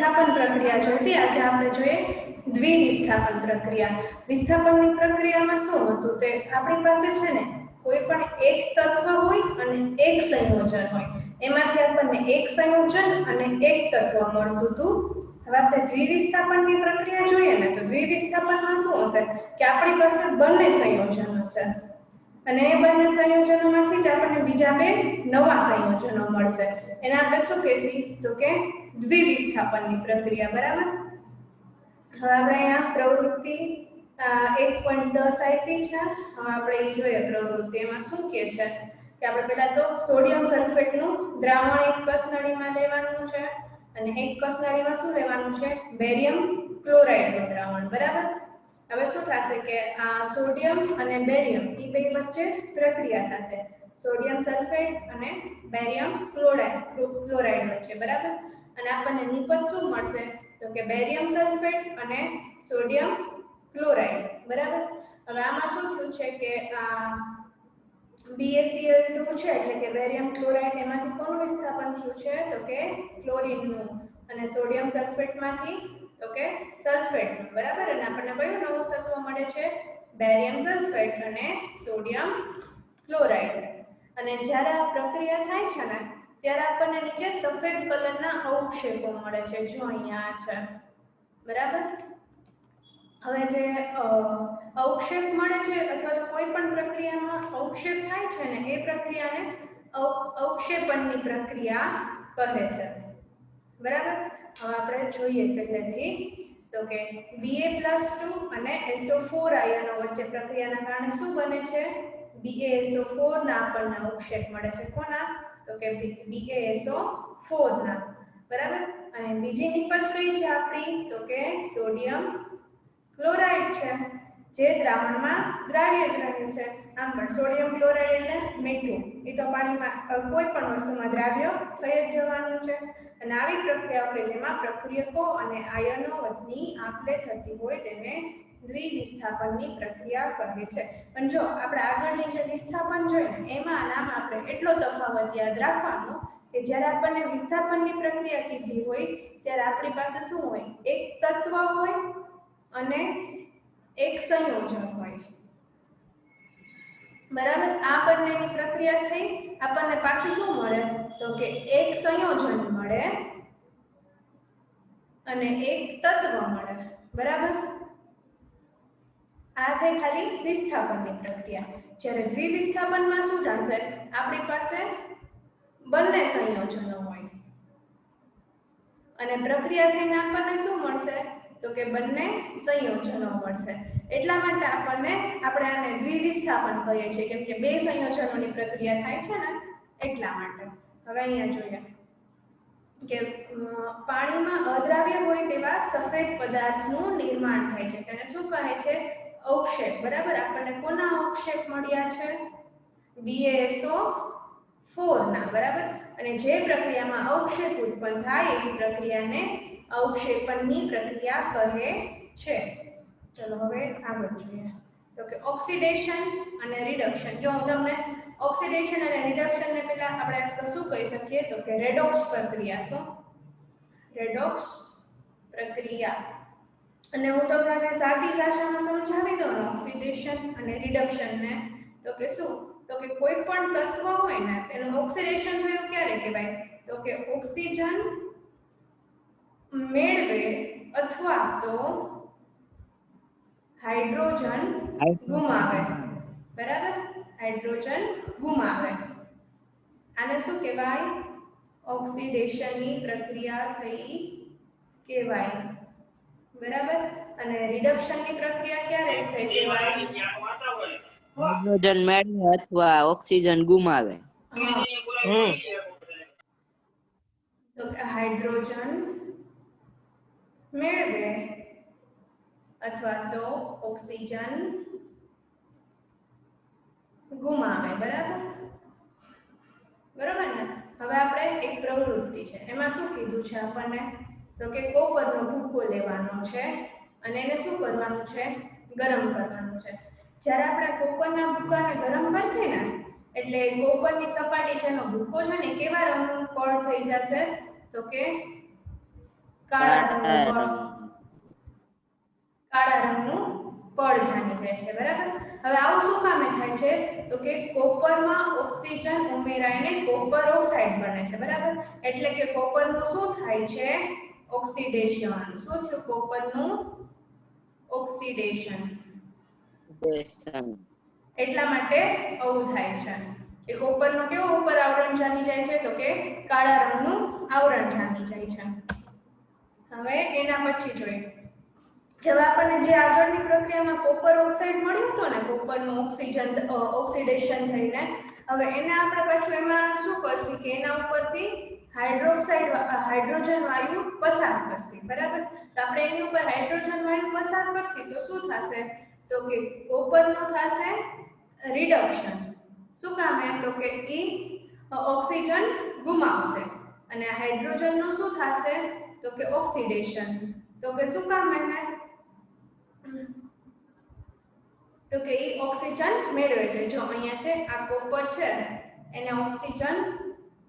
વિસ્થાપન પ્રક્રિયા જોઈતી, આજે આપણે જોઈએ દ્વિવિસ્થાપન પ્રક્રિયા. વિસ્થાપનની પ્રક્રિયામાં શું હતું તે આપણી પાસે છે ને કોઈ પણ એક તત્વ હોય અને એક સંયોજન હોય, એમાંથી આપણને એક સંયોજન અને એક તત્વ મળતું હતું. હવે આપણે દ્વિવિસ્થાપનની પ્રક્રિયા જોઈએ ને તો દ્વિવિસ્થાપનમાં શું હશે કે આપણી પાસે બંને સંયોજન હશે અને એ બંને સંયોજનોમાંથી જ આપણને બીજા બે નવા સંયોજનો મળશે. એને આપણે શું કહીશું તો કે દ્વિવિસ્થાપનની પ્રક્રિયા. બરાબર. હવે આપણે અહીંયા પ્રવૃત્તિ 1.10 આપી છે. હવે આપણે એ જોઈએ પ્રવૃત્તિ એમાં શું કહે છે કે આપણે પહેલા તો સોડિયમ સલ્ફેટનું દ્રાવણ એક કસનળીમાં લેવાનું છે અને એક કસનળીમાં શું લેવાનું છે બેરિયમ ક્લોરાઇડનું દ્રાવણ. બરાબર. હવે શું થશે કે આ સોડિયમ અને બેરિયમ એ બે વચ્ચે પ્રક્રિયા થશે, સોડિયમ સલ્ફેટ અને બેરિયમ ક્લોરાઇડ વચ્ચે. બરાબર. અને આપણને નિપજ શું મળશે તો કે બેરિયમ સલ્ફેટ અને સોડિયમ ક્લોરાઇડ. બરાબર. હવે આમાં શું થયું છે કે આ BaCl2 છે એટલે કે બેરિયમ ક્લોરાઇડ એમાંથી કોનું વિસ્થાપન થયું છે તો કે ક્લોરીનનું અને સોડિયમ સલ્ફેટમાંથી તો કે સલ્ફેટનું. બરાબર. અને આપણને કયું નવું તત્વ મળે છે બેરિયમ સલ્ફેટ અને સોડિયમ ક્લોરાઇડ. અને જ્યારે આ પ્રક્રિયા થાય છે ને ત્યારે આપણને નીચે સફેદ કલરના અવક્ષેપો મળે છે, જો અહીંયા છે. બરાબર. હવે જે અવક્ષેપ મળે છે અથવા તો કોઈ પણ પ્રક્રિયામાં અવક્ષેપ થાય છે ને એ પ્રક્રિયાને અવક્ષેપણની પ્રક્રિયા કહે છે. બરાબર. હવે આપણે જોઈએ પહેલેથી તો કે Ba+2 અને SO4 આયનો વચ્ચે પ્રક્રિયાના કારણે શું બને છે BaSO4 ના આપણને અવક્ષેપ મળે છે. કોના તો કે BaSO4 ના. બરાબર. અને બીજી નિપજ કઈ છે આપણી તો કે સોડિયમ ક્લોરાઇડ છે જે દ્રાવણમાં દ્રાવ્ય જ રહે છે. આમ પણ સોડિયમ ક્લોરાઇડ એટલે મીઠું, એ તો પાણીમાં કોઈ પણ વસ્તુમાં દ્રાવ્ય થઈ જ જવાનું છે. અને આવી પ્રક્રિયાઓ કે જેમાં પ્રક્રિયકો અને આયનો વચ્ચેની આપ-લે થતી હોય તેને દ્વિવિસ્થાપનની પ્રક્રિયા કહે છે. પણ જો આપણે આગળની જે વિસ્થાપન જોઈએ ને એમાં નામ આપણે એટલો તફાવત યાદ રાખવાનો કે જ્યારે આપણને વિસ્થાપનની પ્રક્રિયા કીધી હોય ત્યારે આપણી પાસે શું હોય એક તત્વ હોય અને એક સંયોજન હોય. બરાબર. આ બંનેની પ્રક્રિયા થઈ આપણને પાછું શું મળે તો કે એક સંયોજન મળે અને એક તત્વ મળે. બરાબર. આ થઈ ખાલી વિસ્થાપનની પ્રક્રિયા. જ્યારે દ્વિવિસ્થાપનમાં શું થશે આપણી પાસે બંને સંયોજનો હોય અને પ્રક્રિયા થઈને આપણને શું મળશે તો કે બંને સંયોજનો મળશે. એટલા માટે આપણે આને દ્વિવિસ્થાપન કહીએ છીએ કેમ કે બે સંયોજનોની પ્રક્રિયા થાય છે ને એટલા માટે. હવે અહીંયા જોઈએ કે પાણીમાં અદ્રાવ્ય હોય તેવા સફેદ પદાર્થનું નિર્માણ થાય છે તેને શું કહે છે અવક્ષેપ. બરાબર. આપણને કોના અવક્ષેપ મળ્યા છે BaSO4 ના. બરાબર. અને જે પ્રક્રિયામાં અવક્ષેપ ઉત્પન્ન થાય એવી પ્રક્રિયાને અવક્ષેપણની પ્રક્રિયા કહે છે. ચલો હવે આગળ જોઈએ તો કે ઓક્સિડેશન અને રિડક્શન. જો હું તમને ઓક્સિડેશન અને રિડક્શન ને પહેલા આપણે શું કહી શકીએ તો કે રેડોક્સ પ્રક્રિયા. શું રેડોક્સ પ્રક્રિયા. અને હું તમને સાદી ભાષામાં સમજાવી દઉં ને ઓક્સિડેશન અને રિડક્શન ને તો કે શું તો કે કોઈ પણ તત્વ હોય ને તેનું ઓક્સિડેશન થયું ક્યારે કહેવાય તો કે ઓક્સિજન મેળવે અથવા તો હાઇડ્રોજન ગુમાવે. બરાબર. હાઇડ્રોજન ગુમાવે. આને શું કહેવાય ઓક્સિડેશનની પ્રક્રિયા થઈ કહેવાય. બરાબર. અને રિડક્શનની પ્રક્રિયા ક્યારે થઈ કહેવાય હાઇડ્રોજન મેળવે અથવા ઓક્સિજન ગુમાવે. તો હાઇડ્રોજન મેળવે અથવા તો ઓક્સિજન ગુમાવે. બરાબર. બરાબર ને. હવે આપણે એક પ્રવૃત્તિ છે એમાં શું કીધું છે આપણને તો કે કોપરનો ભૂકો લેવાનો છે અને એને શું કરવાનું છે ગરમ કરવાનું છે. જ્યારે આપણે કોપરના ભૂકાને ગરમ કરશે ને એટલે કોપરની સપાટી જેનો ભૂકો છે ને કેવા રંગનું પડ થઈ જશે તો કે કાળા કાળા રંગનું પડ જામી જાય છે, બરાબર. હવે આવું શું કામે થાય છે તો કે કોપરમાં ઓક્સિજન ઉમેરાઈને કોપર ઓક્સાઇડ બને છે, બરાબર. એટલે કે કોપરનું શું થાય છે ઓક્સિડેશન. શું થયું કોપરનું ઓક્સિડેશન. એટલા માટે આવું થાય છે કે કોપરનું કેવું ઉપર આવરણ જામી જાય છે તો કે કાળા રંગનું આવરણ જામી જાય છે. હવે એના પછી જોઈએ કે આપણને જે આગળની પ્રક્રિયામાં કોપર ઓક્સાઇડ મળ્યું હતું ને કોપરનું ઓક્સિડેશન થઈને, હવે એને આપણે પાછું એમાં શું કરશું કે એના ઉપરથી હાઇડ્રોજન વાયુ પસાર કરશે, બરાબર. તો આપણે એની ઉપર હાઇડ્રોજન વાયુ પસાર કરશી તો શું થશે તો કે કોપરનું થશે રિડક્શન. શું કામ એમ તો કે ઈ ઓક્સિજન ગુમાવશે અને હાઇડ્રોજનનું શું થશે તો કે ઓક્સિડેશન. તો કે શું કામ એને તો કે ઈ ઓક્સિજન મેળવે છે. જો અહીંયા છે આ કોપર છે એને ઓક્સિજન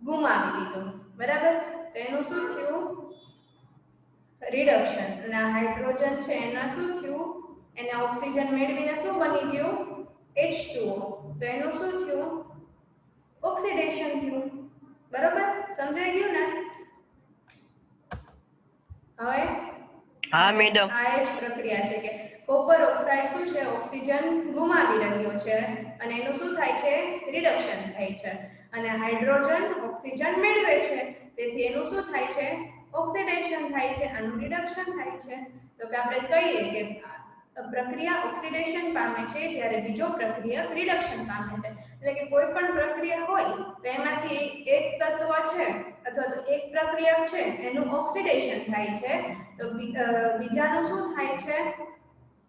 ગુમાવી દીધો, બરાબર. તો એનું શું થયું રિડક્શન. અને હાઇડ્રોજન છે એના શું થયું એને ઓક્સિજન મેળવીને શું બની ગયું H2O. તો એનું શું થયું ઓક્સિડેશન થયું, બરાબર. સમજાઈ ગયું ને. હવે હા મેડમ. આ જ પ્રક્રિયા છે કે કોપર ઓક્સાઇડ શું છે ઓક્સિજન ગુમાવી રહ્યો છે અને એનું શું થાય છે રિડક્શન થાય છે અને હાઇડ્રોજન ઓક્સિજન મેળવે છે, તેથી એનું શું થાય છે ઓક્સિડેશન થાય છે, આનું રિડક્શન થાય છે. તો કે આપણે કહીએ કે પ્રક્રિયા ઓક્સિડેશન પામે છે જ્યારે બીજો પ્રક્રિયક રિડક્શન પામે છે. એટલે કે કોઈ પણ પ્રક્રિયા હોય તો એમાંથી એક તત્વ છે અથવા તો એક પ્રક્રિયક છે એનું ઓક્સિડેશન થાય છે તો બીજાનું શું થાય છે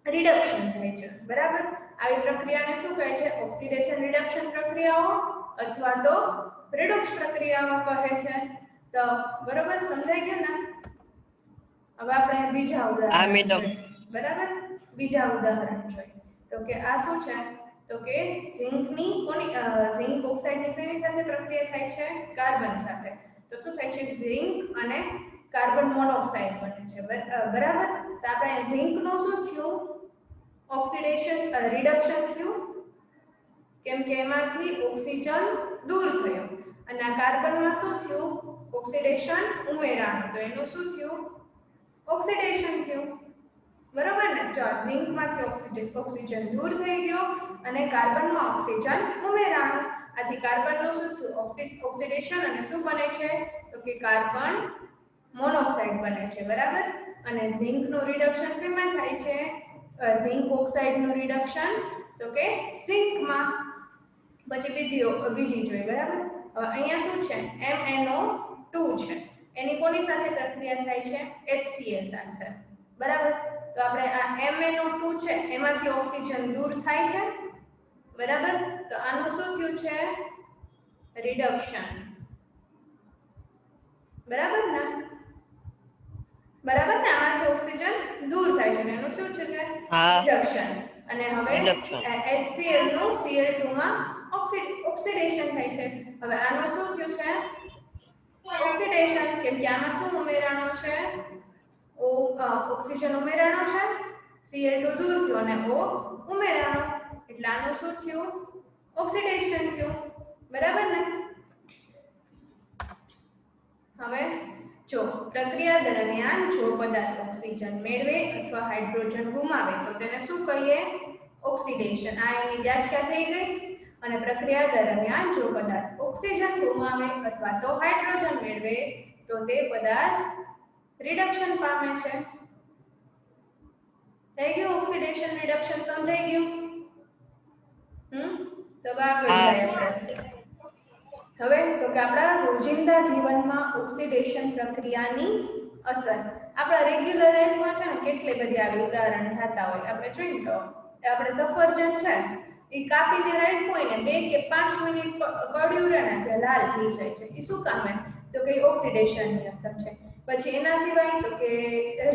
રિડક્શન થાય છે, બરાબર. આવી પ્રક્રિયાને શું કહે છે ઓક્સિડેશન રિડક્શન પ્રક્રિયાઓ અથવા તો રેડોક્સ પ્રક્રિયાઓ કહે છે. તો બરાબર સમજાઈ ગયું ને. હવે આપણે બીજા ઉદાહરણ જોઈએ, બરાબર. બીજા ઉદાહરણ જોઈએ તો કે આ શું છે તો કે ઝિંકની ઝિંક ઓક્સાઇડની શેની સાથે પ્રક્રિયા થાય છે કાર્બન સાથે. તો શું થાય છે ઝિંક અને કાર્બન મોનોક્સાઇડ બને છે, બરાબર. તો આપણે ઝિંકનું શું થયું ઓક્સિડેશન રિડક્શન થયું કેમ કે એમાંથી ઓક્સિજન દૂર થયો અને આ કાર્બનમાં શું થયું ઓક્સિડેશન ઉમેરાણું, તો એનું શું થયું ઓક્સિડેશન થયું, બરાબર ને. જો ઝિંકમાંથી ઓક્સિજન દૂર થઈ ગયો અને કાર્બનમાં ઓક્સિજન ઉમેરાણું, આથી કાર્બનનું શું થયું ઓક્સિડેશન અને શું બને છે તો કે કાર્બન મોનોક્સાઇડ બને છે, બરાબર. અને ઝિંકનું રિડક્શન શેમાં થાય છે ઝિંક ઓક્સાઇડનું રિડક્શન તો કે ઝિંકમાં. પછી બીજી જોઈએ, બરાબર. હવે અહીંયા શું છે MnO2 છે એની કોની સાથે પ્રક્રિયા થાય છે HCl સાથે, બરાબર. તો આપણે આ MnO2 છે એમાંથી ઓક્સિજન દૂર થાય છે, બરાબર. તો આનું શું થયું છે રિડક્શન, બરાબર ને. બરાબર ને આમાંથી ઓક્સિજન દૂર થાય છે એનું શું છે રિડક્શન. અને હવે HCl નું Cl2 માં ઓક્સિડેશન થાય છે. હવે આનું શું થયું છે ઓક્સિડેશન કેમ કે આમાં શું ઉમેરાણો છે ઓક્સિજન ઉમેરાણો છે, Cl2 દૂર થયો અને O ઉમેરાણો, એટલે આનું શું થયું ઓક્સિડેશન થયું, બરાબર ને. હવે જો પ્રક્રિયા દરમિયાન જો પદાર્થ ઓક્સિજન મેળવે અથવા હાઇડ્રોજન ગુમાવે તો તેને શું કહીએ ઓક્સિડેશન. આ એની વ્યાખ્યા થઈ ગઈ. અને પ્રક્રિયા દરમિયાન જો પદાર્થ ઓક્સિજન ગુમાવે અથવા તો હાઇડ્રોજન મેળવે તો તે પદાર્થ રિડક્શન પામે છે. થઈ ગયું ઓક્સિડેશન રિડક્શન સમજાઈ ગયું. તો આગળ જઈએ હવે તો કે આપણા રોજિંદા જીવનમાં ઓક્સિડેશન પ્રક્રિયાની અસર આપણા રેગ્યુલર લાઈફમાં છે ને કેટલી બધી આવી ઉદાહરણ થતા હોય. આપણે જોઈએ તો આપણે સફરજન છે એ કાપીને રાખ્યું હોય ને 2 કે 5 મિનિટ કડ્યું રહે ને ત્યાં લાલ થઈ જાય છે. એ શું કામ તો કે ઓક્સિડેશનની અસર છે. પછી એના સિવાય તો કે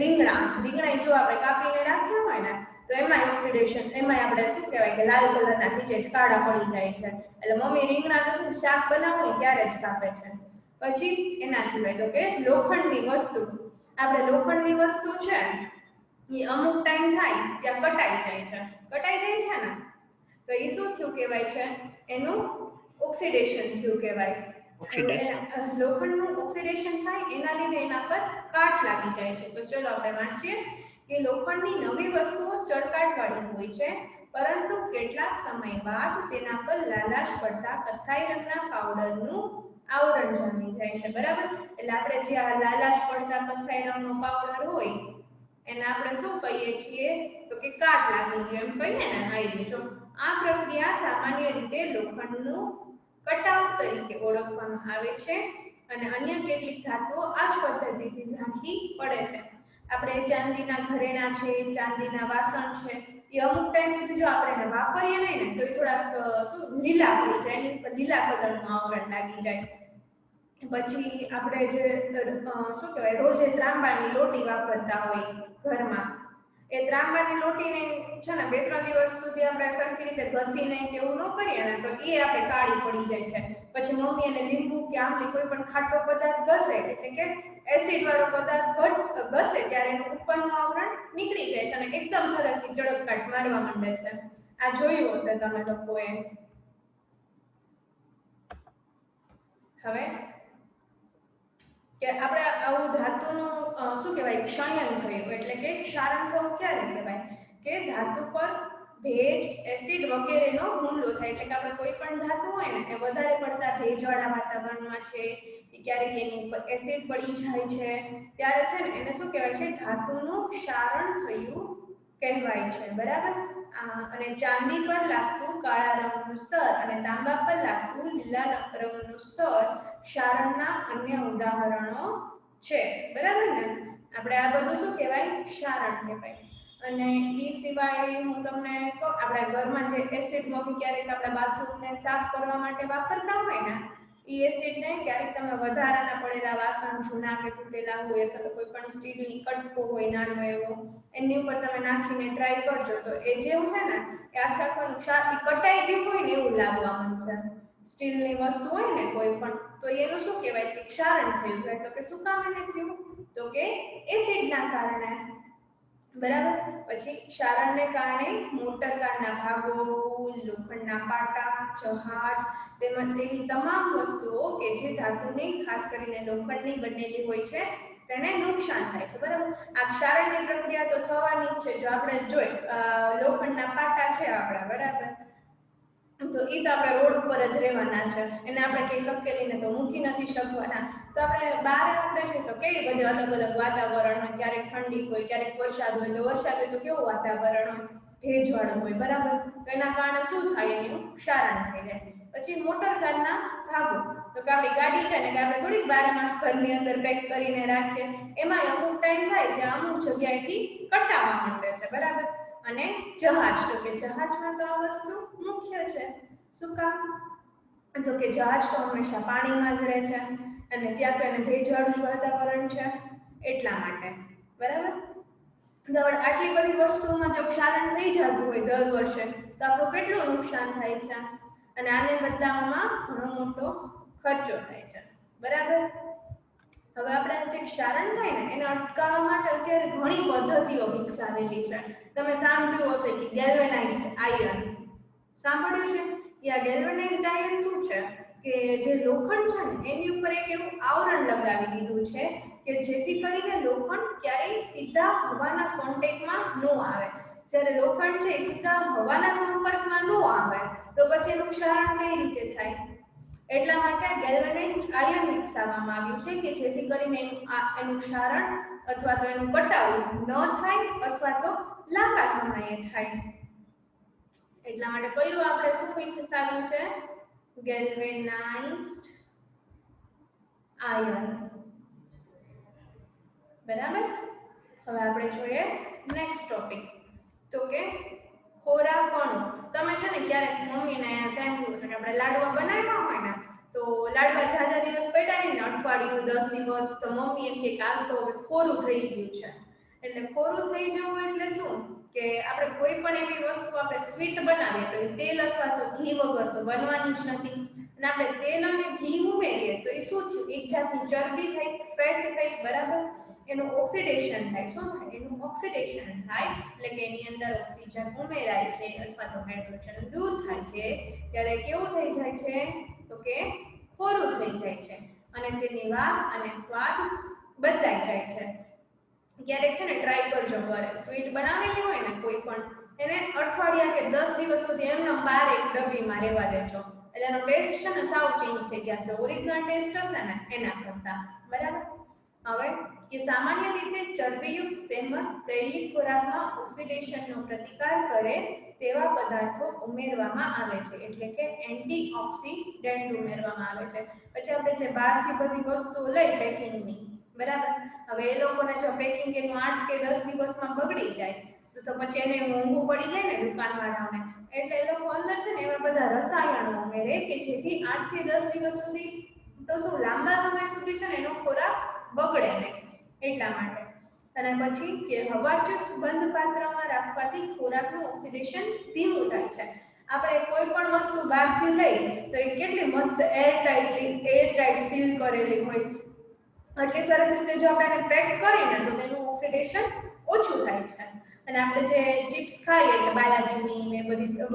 રીંગણા જો આપણે કાપીને રાખ્યા હોય ને તો એમાં ઓક્સિડેશન આપણે શું કહેવાય કે લાલ કલરના થઈ જાય છે, કાળા પડી જાય છે. એટલે મમ્મી રીંગણા તો શાક બનાવવું હોય ત્યારે જ કાપે છે. પછી એના સિવાય તો કે લોખંડની વસ્તુ આપણે લોખંડની વસ્તુ છે એ અમુક ટાઈમ થાય ત્યાં કટાઈ જાય છે ને, તો એ શું થયું કહેવાય છે, એનું ઓક્સિડેશન થયું કહેવાય. લોખંડનું ઓક્સિડેશન થાય એના લીધે એના પર કાટ લાગી જાય છે. તો ચલો આપણે વાંચીએ કે લોખંડની નવી વસ્તુઓ ચળકાટવાળી હોય છે, પરંતુ કેટલાક સમય બાદ તેના પર લાલાશ પડતા કથ્થાઈ રંગના પાવડરનું આવરણ જામી જાય છે. બરાબર, એટલે આપણે જે આ લાલાશ પડતા કથ્થાઈ રંગનો પાવડર હોય એને આપણે શું કહીએ છીએ, તો કે કાટ લાગી ગયો એમ કહીએ ને. આવી જો આ પ્રક્રિયા સામાન્ય રીતે લોખંડનું કટઆઉટ તરીકે ઓળખવામાં આવે છે અને અન્ય કેટલીક ધાતુઓ આ જ પદ્ધતિથી ઝાંખી પડે છે. આપણે ચાંદીના ઘરેણા છે, ચાંદીના વાસણ છે, એ અમુક ટાઈમ સુધી જો આપણે એને વાપરીએ નહીં ને તો એ થોડાક શું લીલા પડી જાય, એની ઉપર લીલા કલરનું આવરણ લાગી જાય. પછી આપણે જે શું કહેવાય રોજે ત્રાંબાની લોટી વાપરતા હોય ઘરમાં, એ ત્રાંબાની લોટીને છે ને 2-3 દિવસ સુધી આપણે સરખી રીતે ઘસીને કે એવું ન કરીએ ને તો એ આપણે કાળી પડી જાય છે. પછી મમ્મી એને લીંબુ કે આંબલી કોઈ પણ ખાટો પદાર્થ ઘસે એટલે કે એસિડ વાળો પદાર્થ ઘસે ત્યારે એનું ઉપરનું આવરણ નીકળી જાય છે અને એકદમ સરસ ચળકકાટ મારવા માંડે છે. આ જોયું હશે તમે લોકોએ. હવે કે આપણે આવું ધાતુનું શું કહેવાય ક્ષયન થયું એટલે કે ક્ષારણ થવું ક્યારે કહેવાય કે ધાતુ પર ભેજ, એસિડ વગેરેનો હુમલો થાય. એટલે કે આપણે કોઈ પણ ધાતુ હોય ને એ વધારે પડતા ભેજવાળા વાતાવરણમાં છે, ક્યારેક એની ઉપર એસિડ પડી જાય છે ત્યારે છે ને એને શું કહેવાય છે, ધાતુનું ક્ષારણ થયું કહેવાય છે. બરાબર, અને ચાંદી પર લાગતું કાળા રંગનું સ્તર અને તાંબા પર લાગતું લીલા રંગનું સ્તર ક્ષારણના અન્ય ઉદાહરણો છે. બરાબર ને, આપણે આ બધું શું કહેવાય, ક્ષારણ કહેવાય. અને એ સિવાય હું તમને કહું, આપણા ઘરમાં જે એસિડ મમ્મી ક્યારેક આપણા બાથરૂમને સાફ કરવા માટે વાપરતા હોય ને, એ એસિડને ક્યારેક તમે વધારાના પડેલા વાસણ જૂના કે તૂટેલા હોય અથવા તો કોઈ પણ સ્ટીલની કટકો હોય નાનો એવો, એની ઉપર તમે નાખીને ટ્રાય કરજો તો એ જેવું છે ને એ આખું કટાઈ ગયું હોય ને એવું લાગવા માંડશે. સ્ટીલની વસ્તુ હોય ને કોઈ પણ, તો એનું શું કહેવાય કે ક્ષારણ થયું હોય. તો કે શું કામ એને થયું, તો કે એસિડના કારણે. બરાબર, પછી ક્ષારણને કારણે મોટર કારના ભાગો, લોખંડના પાટા, જહાજ તેમજ એવી તમામ વસ્તુઓ કે જે ધાતુની ખાસ કરીને લોખંડની બનેલી હોય છે તેને નુકસાન થાય છે. બરાબર, આ ક્ષારણની પ્રક્રિયા તો થવાની જ છે. જો આપણે જોઈ લોખંડના પાટા છે આપણા, બરાબર, તો એ તો આપણે રોડ ઉપર જ રહેવાના છે, એને આપણે કંઈ સંકેલીને તો મૂકી નથી શકવાના. તો આપણે બહાર આપણે છે તો કેવી બધી અલગ અલગ વાતાવરણ હોય, ક્યારેક ઠંડી હોય, ક્યારેક વરસાદ હોય. તો વરસાદ હોય તો કેવું વાતાવરણ હોય, ભેજવાળું હોય. બરાબર, તો એના કારણે શું થાય, એનું ક્ષારણ થઈ જાય. પછી મોટર કારના ભાગો, તો કે આપણી ગાડી છે ને કે આપણે થોડીક 12 માસ ઘરની અંદર પેક કરીને રાખીએ, એમાં અમુક ટાઈમ થાય ત્યાં અમુક જગ્યાએથી કટાવા માંડે છે. બરાબર, અને જહાજ, તો કે જહાજમાં તો આ વસ્તુ મુખ્ય છે. શું કામ, તો કે જહાજ તો હંમેશા પાણીમાં જ રહે છે અને ત્યાં તો એને ભેજવાળું જ વાતાવરણ છે એટલા માટે. બરાબર, તો આટલી બધી વસ્તુમાં જો ક્ષારણ થઈ જતું હોય દર વર્ષે તો આપણું કેટલું નુકસાન થાય છે અને આને બદલાવવામાં ઘણો મોટો ખર્ચો થાય છે. બરાબર, હવે આપણે જે ક્ષારણ થાય ને એને અટકાવવા માટે અત્યારે ઘણી પદ્ધતિઓ વિકસાવેલી છે. તમે સાંભળ્યું હશે કે ગેલ્વેનાઇઝ્ડ આયર્ન, સાંભળ્યું છે? યા ગેલ્વેનાઇઝ્ડ આયર્ન શું છે કે જે લોખંડ છે ને એની ઉપર એક એવું આવરણ લગાવી દીધું છે કે જેથી કરીને લોખંડ ક્યારેય સીધા હવાના કોન્ટેક્ટમાં ન આવે. જ્યારે લોખંડ છે સીધા હવાના સંપર્કમાં ન આવે તો પછી એનું ક્ષારણ કઈ રીતે થાય? એટલા માટે ગેલ્વેનાઇઝ્ડ આયર્ન વિકસાવવામાં આવ્યું છે કે જેથી કરીને એનું ક્ષારણ અથવા તો એનું કટાવ ન થાય અથવા તો લાંબા સમયે થાય. એટલા માટે કયું આપણે શું વિકસાવ્યું છે? ગેલ્વેનાઇઝ્ડ આયર્ન. બરાબર, હવે આપણે જોઈએ નેક્સ્ટ ટોપિક, તો કે ખોરાકણું. તમે છે ને ક્યારેક મમ્મીને સાંભળ્યું છે કે આપણે લાડવા બનાવ્યા હોય ને તો લાડવા ઝાઝા દિવસ પડ્યા ને અઠવાડિયું 10 દિવસ તો મમ્મી એમ કે કામ તો હવે ખોરું થઈ ગયું છે. એટલે ખોરું થઈ જવું એટલે શું કે આપણે કોઈ પણ એવી વસ્તુ આપણે સ્વીટ બનાવીએ તો એ તેલ અથવા તો ઘી વગર તો બનવાનું જ નથી. અને આપણે તેલ અને ઘી ઉમેરીએ તો એ શું થયું, એક જાતની ચરબી થઈ, ફેટ થઈ. બરાબર, એનું ઓક્સિડેશન થાય. શું થાય? એનું ઓક્સિડેશન થાય એટલે કે એની અંદર ઓક્સિજન ઉમેરાય છે અથવા તો હાઇડ્રોજન દૂર થાય છે ત્યારે કેવું થઈ જાય છે તો કે ખોરું થઈ જાય છે અને તેની વાસ અને સ્વાદ બદલાઈ જાય છે. ક્યારેક છે ને ટ્રાય કરજો ઘરે સ્વીટ બનાવેલી હોય ને કોઈ પણ એને અઠવાડિયા કે 10 દિવસ સુધી એમને બહાર એક ડબ્બીમાં રહેવા દેજો એટલે એનો ટેસ્ટ છે ને સાવ ચેન્જ થઈ જશે. ઓરિજિનલ ટેસ્ટ હશે ને એના કરતા. બરાબર. હવે કે સામાન્ય રીતે ચરબીયુક્ત તેમજ તૈલીય ખોરાકમાં ઓક્સિડેશનનો પ્રતિકાર કરે તેવા પદાર્થો ઉમેરવામાં આવે છે એટલે કે એન્ટીઓક્સિડન્ટ ઉમેરવામાં આવે છે. પછી આપણે જે બહારથી બધી વસ્તુઓ લઈ પેકિંગની બરાબર. હવે એ લોકોને જો પેકિંગ એનું 8 કે 10 દિવસમાં બગડી જાય તો પછી એને મોંઘું પડી જાય ને દુકાનવાળાઓને એટલે એ લોકો અંદર છે ને એવા બધા રસાયણો ઉમેરે કે જેથી 8 થી 10 દિવસ સુધી તો શું લાંબા સમય સુધી છે ને એનો ખોરાક બગડે નહીં એટલા માટે. અને પછી કે હવાચુસ્ત બંધ પાત્રમાં રાખવાથી ખોરાકનું ઓક્સિડેશન ધીમું થાય છે. આપણે કોઈ પણ વસ્તુ બહારથી લઈ તો એ કેટલી મસ્ત એરટાઇટ સીલ કરેલી હોય એટલી સરસ રીતે જો આપણે એને પેક કરીને તો તેનું ઓક્સિડેશન ઓછું થાય છે. અને આપણે જે ચિપ્સ ખાઈએ એટલે બાલાજીની ને બધી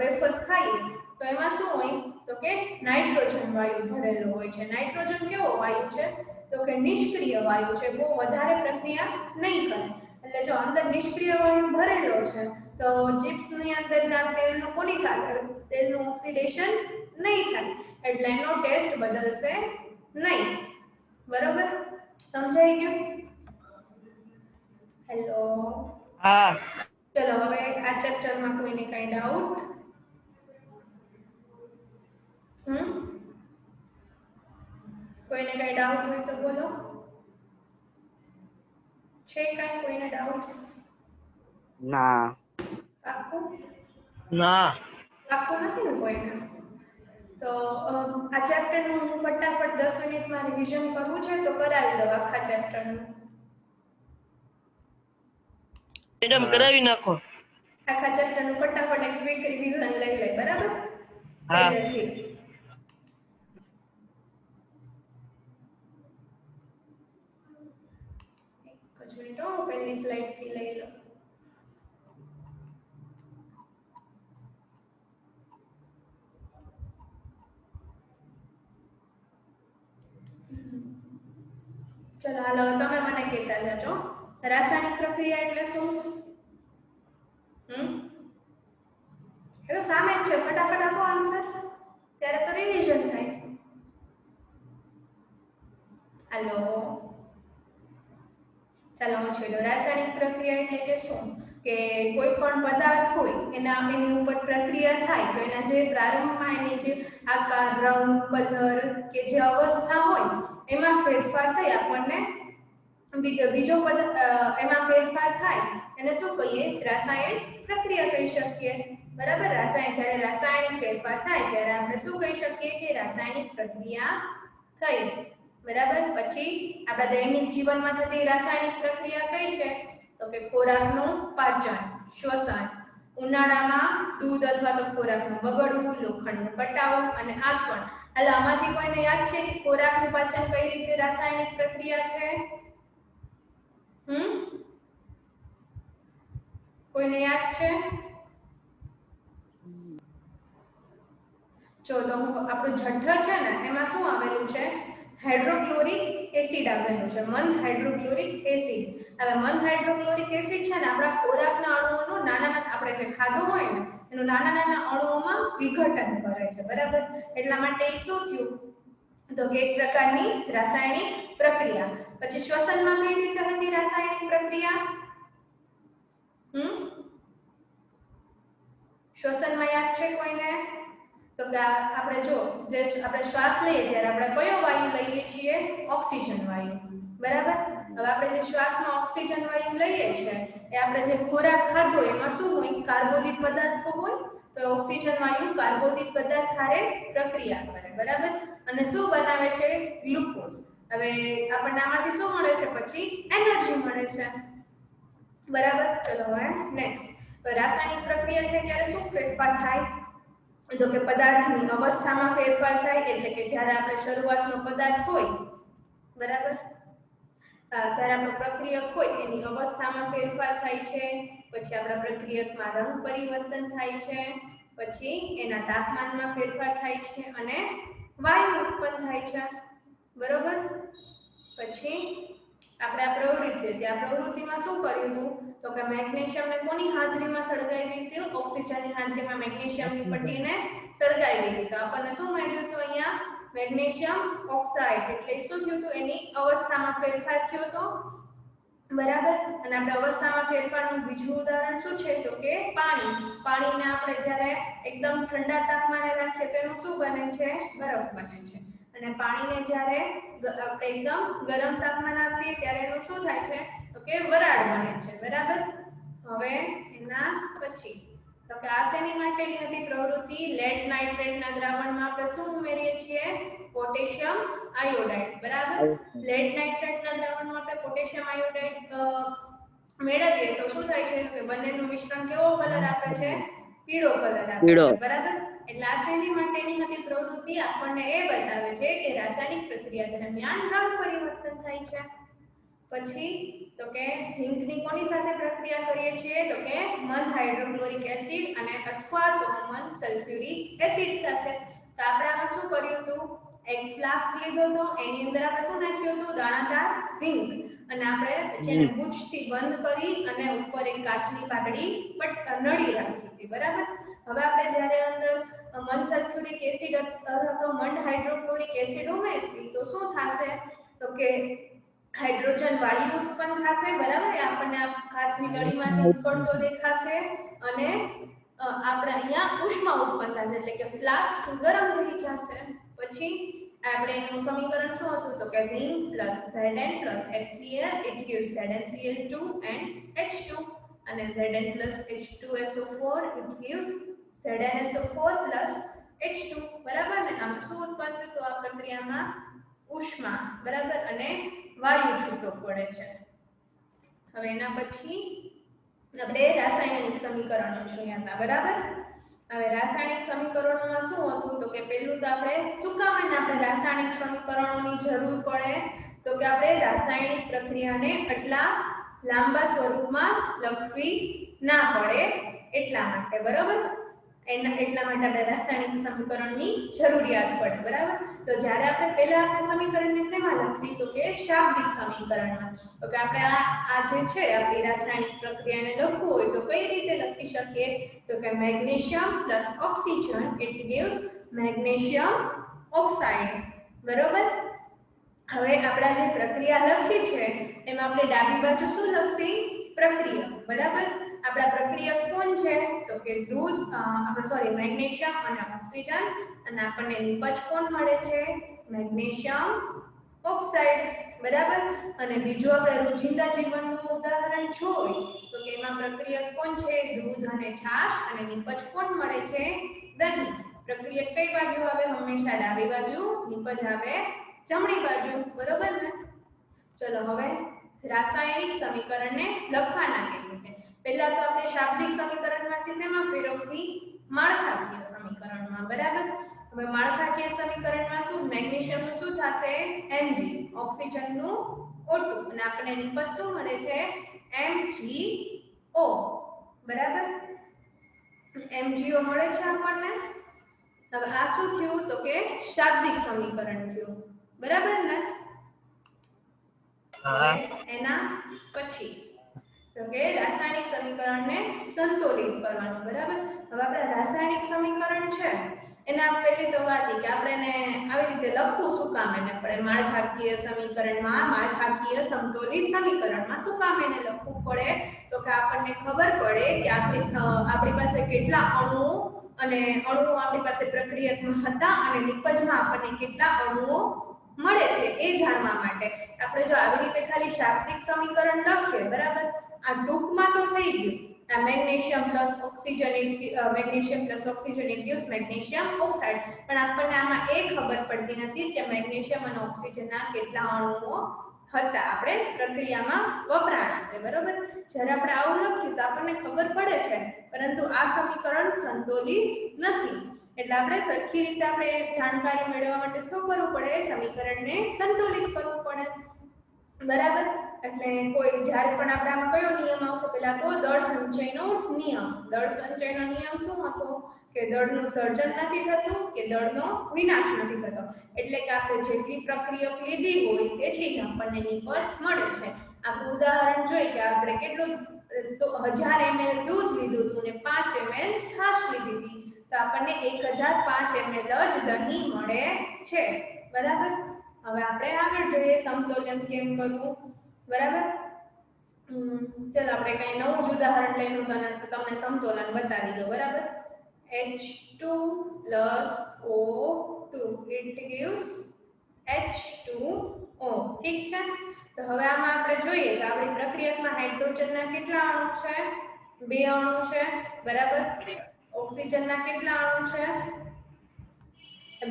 વેફર્સ ખાઈએ તો એમાં શું હોય તો કે નાઇટ્રોજન વાયુ ભરેલો હોય છે. નાઇટ્રોજન કેવો વાયુ છે તો કે નિષ્ક્રિય વાયુ છે. બહુ વધારે પ્રક્રિયા નહીં કરે એટલે જો અંદર નિષ્ક્રિય વાયુ ભરેલો છે તો ચિપ્સની અંદરના તેલનું કોની સાથે તેલનું ઓક્સિડેશન નહીં થાય એટલે એનો ટેસ્ટ બદલશે નહીં. બરોબર. સમજાઈ ગયું? હેલો. હા. ચલો હવે આ ચેપ્ટરમાં કોઈને કઈ ડાઉટ? કોઈને કઈ ડાઉટ હોય તો બોલો. છે કઈ કોઈને ડાઉટ્સ? ના. પાક્કું? ના. પાક્કું નથી ને કોઈને? તો આ ચેપ્ટરનું હું ફટાફટ 10 મિનિટમાં રિવિઝન કરવું છે તો કરાવી દઉં આખા ચેપ્ટરનું. મેડમ કરાવી નાખો. આખા ચેપ્ટરનું ફટાફટ એક ક્વિક રિવિઝન લઈ લે. બરાબર? હા. પહેલેથી એક જ મિનિટ હો પહેલી સ્લાઇડથી લઈ લો. ચલો હાલો તમે મને કહેતા જાજો રાસાયણિક પ્રક્રિયા એટલે શું? એ તો સામે જ છે. ફટાફટ આપો આન્સર ત્યારે તો રિવિઝન થાય. હાલો ચાલો હું છોડો. રાસાયણિક પ્રક્રિયા એટલે કે શું કે કોઈ પણ પદાર્થ હોય એની ઉપર પ્રક્રિયા થાય તો એના જે પ્રારંભમાં એની જે આકાર રંગ કલર કે જે અવસ્થા હોય એમાં ફેરફાર થઈ આપણને બીજો એમાં ફેરફાર થાય એને શું કહીએ? રાસાયણિક પ્રક્રિયા કહી શકીએ. બરાબર. જ્યારે રાસાયણિક ફેરફાર થાય ત્યારે આપણે શું કહી શકીએ કે રાસાયણિક પ્રક્રિયા થઈ. બરાબર. પછી આપણા દૈનિક જીવનમાં થતી રાસાયણિક પ્રક્રિયા કઈ છે તો કે ખોરાકનું પાચન, શ્વસન, ઉનાળામાં દૂધ અથવા તો ખોરાકનું બગડવું, લોખંડનું કટાવું અને આથવણ. એટલે આમાંથી કોઈને યાદ છે કે ખોરાકનું પાચન કઈ રીતે રાસાયણિક પ્રક્રિયા છે? કોઈને યાદ છે? જો તો આપણું જઠર છે ને એમાં શું આવેલું છે? હાઇડ્રોક્લોરિક એસિડ આવેલું છે. મંદ હાઇડ્રોક્લોરિક એસિડ. હવે મંદ હાઇડ્રોક્લોરિક એસિડ છે ને આપણા ખોરાકના અણુઓનું નાના આપણે જે ખાધું હોય ને એનું નાના અણુઓમાં વિઘટન કરે છે. બરાબર. એટલા માટે એ શું થયું તો કે એક પ્રકારની રાસાયણિક પ્રક્રિયા. પછી શ્વસનમાં કઈ રીતે હતી રાસાયણિક પ્રક્રિયા? શ્વસનમાં યાદ છે કોઈને? તો કે આપણે જો જે આપણે શ્વાસ લઈએ ત્યારે આપણે કયો વાયુ લઈએ છીએ? ઓક્સિજન વાયુ. બરાબર. હવે આપણે જે શ્વાસમાં ઓક્સિજન વાયુ લઈએ છીએ એ આપણે જે ખોરાક ખાધો એમાં શું હોય? કાર્બોદિત પદાર્થો હોય તો ઓક્સિજન વાયુ કાર્બોદિત પદાર્થ હારે પ્રક્રિયા કરે. બરાબર. અને શું બનાવે છે? ગ્લુકોઝ. હવે આપણને આમાંથી શું મળે છે? પછી એનર્જી મળે છે. બરાબર. ચલો હવે નેક્સ્ટ. તો રાસાયણિક પ્રક્રિયા છે ત્યારે શું ફેરફાર થાય તો કે પદાર્થની અવસ્થામાં ફેરફાર થાય એટલે કે જ્યારે આપણે શરૂઆતનો પદાર્થ હોય બરાબર જ્યારે આપણો પ્રક્રિયક હોય એની અવસ્થામાં ફેરફાર થાય છે, પછી આપણા પ્રક્રિયકમાં રંગ પરિવર્તન થાય છે, પછી એના તાપમાનમાં ફેરફાર થાય છે અને વાયુ ઉત્પન્ન થાય છે, બરોબર। પછી આપણે આ પ્રવૃત્તિ હતી, આ પ્રવૃત્તિમાં શું કર્યું હતું તો કે મેગ્નેશિયમને કોની હાજરીમાં સળગાવી હતી? ઓક્સિજનની હાજરીમાં મેગ્નેશિયમની પટ્ટીને સળગાવી દીધી, તો આપણને શું મળ્યું હતું અહીંયા? Magnesium oxide. એટલે શું થયું હતું? એની અવસ્થામાં ફેરફાર થયો હતો, બરાબર। અને આપણે અવસ્થામાં ફેરફારનું બીજું ઉદાહરણ શું છે તો કે પાણી। પાણીને આપણે જ્યારે એકદમ ઠંડા તાપમાને રાખીએ તો એનું શું બને છે? બરફ બને છે। અને પાણીને જ્યારે આપણે એકદમ ગરમ તાપમાન આપીએ ત્યારે એનું શું થાય છે તો કે વરાળ બને છે, બરાબર। હવે એના પછી તો કે આ શેની માટેની હતી પ્રવૃત્તિ? લેડ નાઇટ્રેટના દ્રાવણમાં આપણે શું ઉમેરીએ છીએ? પોટેશિયમ આયોડાઇડ, બરાબર। લેડ નાઇટ્રેટના દ્રાવણમાં આપણે પોટેશિયમ આયોડાઇડ મેળવીએ તો શું થાય છે કે બંનેનું મિશ્રણ કેવો કલર આપે છે? પીળો કલર આપે છે, બરાબર। એટલે આ શેની માટેની હતી પ્રવૃત્તિ? આપણને એ બતાવે છે કે રાસાયણિક પ્રક્રિયા દરમિયાન રંગ પરિવર્તન થાય છે। પછી તો કે ઝિંકની કોની સાથે પ્રક્રિયા કરીએ છીએ તો કે મંદ હાઇડ્રોક્લોરિક એસિડ અને અથવા તો મંદ સલ્ફ્યુરિક એસિડ સાથે। તો આપણે આમાં શું કર્યું હતું? એક ફ્લાસ્ક લીધો હતો, એની અંદર આપણે શું નાખ્યું હતું? દાણાદાર ઝિંક, અને આપણે જેને મૂછથી બંધ કરી અને ઉપર એક કાચની પાતળી નળી રાખી હતી, બરાબર। હવે આપણે જ્યારે અંદર મંદ સલ્ફ્યુરિક એસિડ અથવા તો મંદ હાઇડ્રોક્લોરિક એસિડ ઉમેરશી તો શું થશે તો કે હાઇડ્રોજન વાયુ ઉત્પન્ન થશે, બરાબર। એ આપણને આ કાચની નળીમાંથી નીકળતો દેખાશે અને આપણે અહીંયા ઉષ્મા ઉત્પન્ન થશે, એટલે કે ફ્લાસ્ક ગરમ થઈ જશે। પછી આપણે એનું સમીકરણ શું હતું તો કે zinc Zn HCl it gives ZnCl2 and H2, અને Zn H2SO4 it gives ZnSO4 H2, બરાબર ને। આમ શું ઉત્પન્ન થયું તો આ પ્રક્રિયામાં ઉષ્મા, બરાબર, અને વાયુ છૂટો પડે છે। હવે એના પછી આપણે રાસાયણિક સમીકરણો જોયા હતા, બરાબર। હવે રાસાયણિક સમીકરણોમાં શું હતું તો કે પહેલું તો આપણે શું કામ આપણે રાસાયણિક સમીકરણોની જરૂર પડે તો કે આપણે રાસાયણિક પ્રક્રિયાને આટલા લાંબા સ્વરૂપમાં લખવી ના પડે એટલા માટે, બરાબર। એટલા માટે આપણે રાસાયણિક સમીકરણની જરૂરિયાત પડે, બરાબર। તો જ્યારે આપણે પહેલા આપણે સમીકરણને શેમાં લખશી તો કે શાબ્દિક સમીકરણમાં। તો કે આપણે આ જે છે આપણી રાસાયણિક પ્રક્રિયાને લખવું હોય તો કઈ રીતે લખી શકીએ તો કે magnesium plus oxygen it gives magnesium oxide, બરોબર। હવે આપણા જે પ્રક્રિયા લખી છે એમાં આપણે ડાબી બાજુ શું લખશી? પ્રક્રિયક, બરાબર। આપણા પ્રક્રિયક કોણ છે તો કે દૂધ મેગ્નેશિયમ અને ઓક્સિજન, અને આપણને નિપજ કોણ મળે છે? મેગ્નેશિયમ ઓક્સાઇડ, બરાબર। અને બીજું આપણે રોજિંદા જીવનનું ઉદાહરણ જોઈએ તો કે એમાં પ્રક્રિયક કોણ છે? દૂધ અને છાશ, અને નિપજ કોણ મળે છે? દહીં। પ્રક્રિયક કઈ બાજુ આવે? હંમેશા ડાબી બાજુ, નિપજ આવે જમણી બાજુ, બરોબર ને। ચલો હવે રાસાયણિક સમીકરણને લખવાના કેવી રીતે? પહેલા તો આપણે શાબ્દિક સમીકરણમાંથી શેમાં ફેરવશી? માળખાકીય સમીકરણમાં, બરાબર। હવે માળખાકીય સમીકરણમાં શું? મેગ્નેશિયમનું શું થશે? Mg, ઓક્સિજનનું O2, અને આપણને નિપજ શું મળે છે? MgO, બરાબર। MgO મળે છે આપણને। હવે આ શું થયું તો કે શાબ્દિક સમીકરણ થયું, બરાબર ને। હવે એના પછી તો કે રાસાયણિક સમીકરણને સંતુલિત કરવાનું, બરાબર। હવે આપણા રાસાયણિક સમીકરણ છે એના પહેલી તો વાત કે આપણે આવી રીતે લખવું શું કામ એને પડે? માળખાકીય સમીકરણમાં, માળખાકીય સંતુલિત સમીકરણમાં શું કામ એને લખવું પડે તો કે આપણને ખબર પડે કે આપણી પાસે કેટલા અણુઓ આપણી પાસે પ્રક્રિયકમાં હતા અને નિપજમાં આપણને કેટલા અણુઓ મળે છે એ જાણવા માટે આપણે જો આવી રીતે ખાલી શાબ્દિક સમીકરણ લખીએ, બરાબર, આ ટૂંકમાં તો થઈ ગયું magnesium plus oxygen induce magnesium oxide, પણ આપણને આમાં એ ખબર પડતી નથી કે મેગ્નેશિયમ અને ઓક્સિજનના કેટલા અણુઓ હતા આપણે પ્રક્રિયામાં વપરાણા છે, બરોબર। જ્યારે આપણે આવું લખ્યું તો આપણને ખબર પડે છે, પરંતુ આ સમીકરણ સંતુલિત નથી, એટલે આપણે સરખી રીતે આપણે જાણકારી મેળવવા માટે શું કરવું પડે? સમીકરણને સંતુલિત કરવું પડે। બરાબર. એટલે કોઈ જ્યારે પણ આપણે આમાં કયો નિયમ આવશે, પહેલા તો દળ સંચયનો નિયમ. દળ સંચયનો નિયમ શું હતો કે દળનું સર્જન નથી થતું કે દળનો વિનાશ નથી થતો. એટલે કે આપણે જેટલી પ્રક્રિયક લીધી હોય એટલી જ આપણને નિપજ મળે છે. આપણું ઉદાહરણ જોઈએ કે આપણે કેટલું 1000 ml દૂધ લીધું હતું ને 5 ml છાશ લીધી હતી, તો આપણને 1005 ml જ દહીં મળે છે. બરાબર. હવે આપણે આગળ જોઈએ સમતોલન કેમ કરવું. બરાબર. ચલો આપણે કઈ નવું જ ઉદાહરણ લઈને તમને સમતોલન બતાવી દો. બરાબર. H2 plus O2 it gives H2O. ઠીક છે. તો હવે આમાં આપણે જોઈએ તો આપણી પ્રક્રિયકમાં હાઇડ્રોજનના કેટલા અણુ છે? 2 અણુ છે. બરાબર. ઓક્સિજનના કેટલા અણુ છે?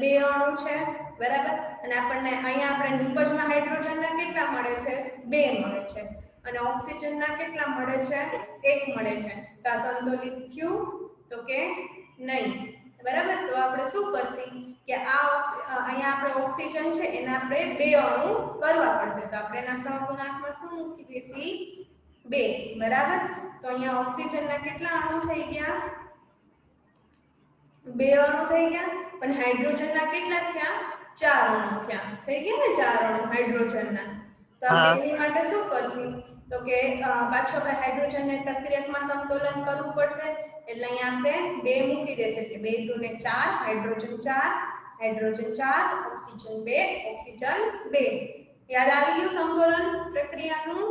2 અણુ છે. બરાબર. અને આપણને અહીંયા આપણે નિપજમાં હાઇડ્રોજનના કેટલા મળે છે? 2 મળે છે. અને ઓક્સિજનના કેટલા મળે છે? 1 મળે છે. તો આ સંતુલિત થયું તો કે નહીં. બરાબર. તો આપણે શું કરશું કે અહીંયા આપણે ઓક્સિજન છે એના આપણે 2 અણુ કરવા પડશે. તો આપણે એના સહગુણાંકમાં શું મૂકી દઈશું? 2. બરાબર. તો અહીંયા ઓક્સિજનના કેટલા અણુ થઈ ગયા? 2 અણુ થઈ ગયા. પણ હાઇડ્રોજનના કેટલા થયા? 4 અણુ થયા. થઈ ગયા ને 4 અણુ હાઇડ્રોજનના. તો આપણે એની માટે શું કરશું તો કે પાછો આપણે હાઇડ્રોજનને પ્રક્રિયકમાં સમતોલન કરવું પડશે. એટલે અહીંયા આપણે 2 મૂકી દેશે કે 2 દુ ને 4, હાઇડ્રોજન 4, હાઇડ્રોજન 4, ઓક્સિજન 2, ઓક્સિજન 2. યાદ આવી ગયું સમતોલન પ્રક્રિયાનું?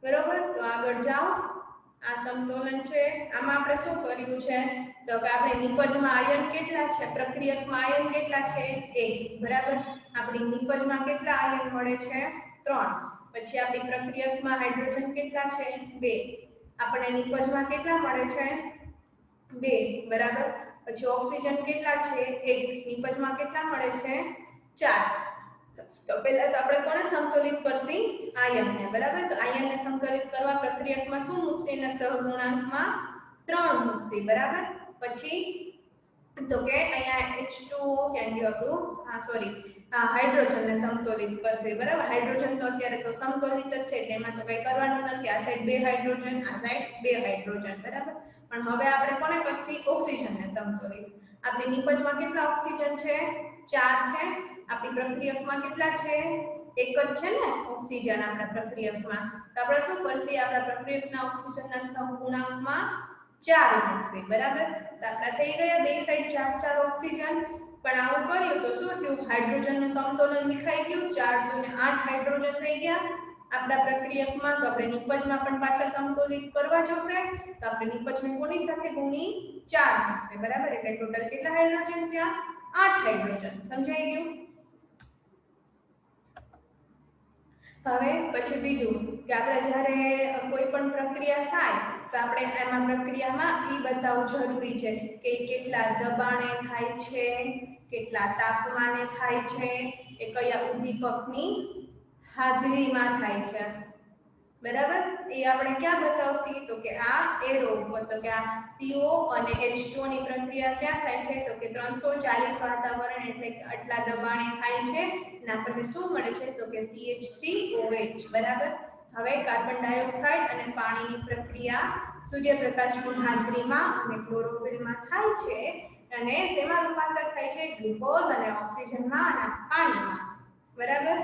બરોબર. તો આગળ જાઓ. આ સમતોલન છે. આમાં આપણે શું કર્યું છે તો કે આપણે નિપજમાં આયન કેટલા છે? પ્રક્રિયકમાં આયન કેટલા છે? 1. બરાબર. આપણી નિપજમાં કેટલા આયન મળે છે? 3. પછી આપણી પ્રક્રિયકમાં હાઇડ્રોજન કેટલા છે? 2. આપણને નિપજમાં કેટલા મળે છે? 2. બરાબર. પછી ઓક્સિજન કેટલા છે? 1. નિપજમાં કેટલા મળે છે? 4. તો પહેલા તો આપણે કોને સમતોલિત કરશી? આયનને. બરાબર. તો આયનને સમતોલિત કરવા પ્રક્રિયકમાં શું મૂકશે? એના સહગુણાંકમાં 3 મૂકશે. બરાબર. પછી તો કે અહીંયા H2O ક્યાં ગયું આપણું? સોરી, હાઇડ્રોજનને સમતોલિત કરશે. બરાબર. હાઇડ્રોજન તો અત્યારે તો સમતોલિત જ છે એટલે એમાં તો કંઈ કરવાનું નથી. આ સાઈડ 2 હાઇડ્રોજન, આ સાઈડ 2 હાઇડ્રોજન. બરાબર. પણ હવે આપણે કોને કરશી? ઓક્સિજનને સમતોલિત. આપણી નિપજમાં કેટલા ઓક્સિજન છે? 4 છે. આપણી પ્રક્રિયકમાં કેટલા છે? 1 જ છે ને ઓક્સિજન આપણા પ્રક્રિયકમાં. તો આપણે શું કરશી? આપણા પ્રક્રિયકના ઓક્સિજનના સહગુણાંકમાં 4 મૂકશે. બરાબર. તો આપણા થઈ ગયા બે સાઈડ 4 ઓક્સિજન. પણ આવું કર્યું તો શું થયું? હાઇડ્રોજનનું સમતોલન વિખરાઈ ગયું. 4 દુ ને 8 હાઇડ્રોજન થઈ ગયા આપણા પ્રક્રિયકમાં. તો આપણે નિપજમાં પણ પાછા સમતોલિત કરવા જોશે. તો આપણે નિપજને કોની સાથે ગુણી? 4 સાથે. બરાબર. એટલે ટોટલ કેટલા હાઇડ્રોજન થયા? 8 હાઇડ્રોજન. સમજાઈ ગયું? હવે પછી બીજું કે આપણે જ્યારે કોઈ પણ પ્રક્રિયા થાય તો આપણે એમાં પ્રક્રિયામાં ઈ બતાવવું જરૂરી છે કે કેટલા દબાણે થાય છે, કેટલા તાપમાને થાય છે, એ કયા ઉદ્દીપકની હાજરીમાં થાય છે. બરાબર. એ આપણે ક્યાં બતાવશી તો કે આ એરો ઉપર. તો કે આ CO અને H2O ની પ્રક્રિયા ક્યાં થાય છે તો કે 340 વાતાવરણ એટલે કે આટલા દબાણે થાય છે અને આપણને શું મળે છે તો કે CH3OH. બરાબર. હવે કાર્બન ડાયોક્સાઇડ અને પાણીની પ્રક્રિયા સૂર્યપ્રકાશની હાજરીમાં અને ક્લોરોફિલમાં થાય છે અને શેમાં રૂપાંતર થાય છે? ગ્લુકોઝ અને ઓક્સિજનમાં અને પાણીમાં. બરાબર.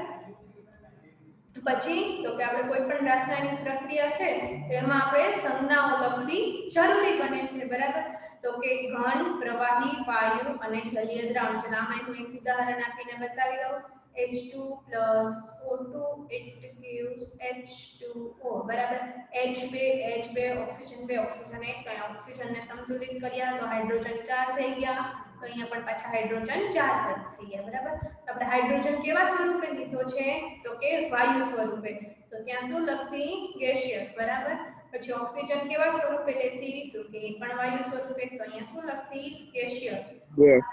પછી તો કે આપણે કોઈ પણ રાસાયણિક પ્રક્રિયા છે તો એમાં આપણે સંજ્ઞાઓ લખવી જરૂરી બને છે. બરાબર. તો કે ઘન, પ્રવાહી, વાયુ અને જલીય દ્રાવણ. જેના આમાં હું એક ઉદાહરણ આપીને બતાવી દઉં. H2 plus O2 it gives H2O. બરાબર. H2 oxygen 2 oxygen 1. તો અહીંયા ઓક્સિજનને સંતુલિત કર્યા તો હાઇડ્રોજન 4 થઈ ગયા. તો અહીંયા પણ પાછા હાઇડ્રોજન 4 થઈ ગયા. બરાબર. આપણે હાઇડ્રોજન કેવા સ્વરૂપે લીધો છે તો કે વાયુ સ્વરૂપે. તો ત્યાં શું લખશી? ગેસિયસ. બરાબર. પછી ઓક્સિજન કેવા સ્વરૂપે લેશી તો કે પણ વાયુ સ્વરૂપે. તો અહીંયા શું લખશી? ગેસિયસ.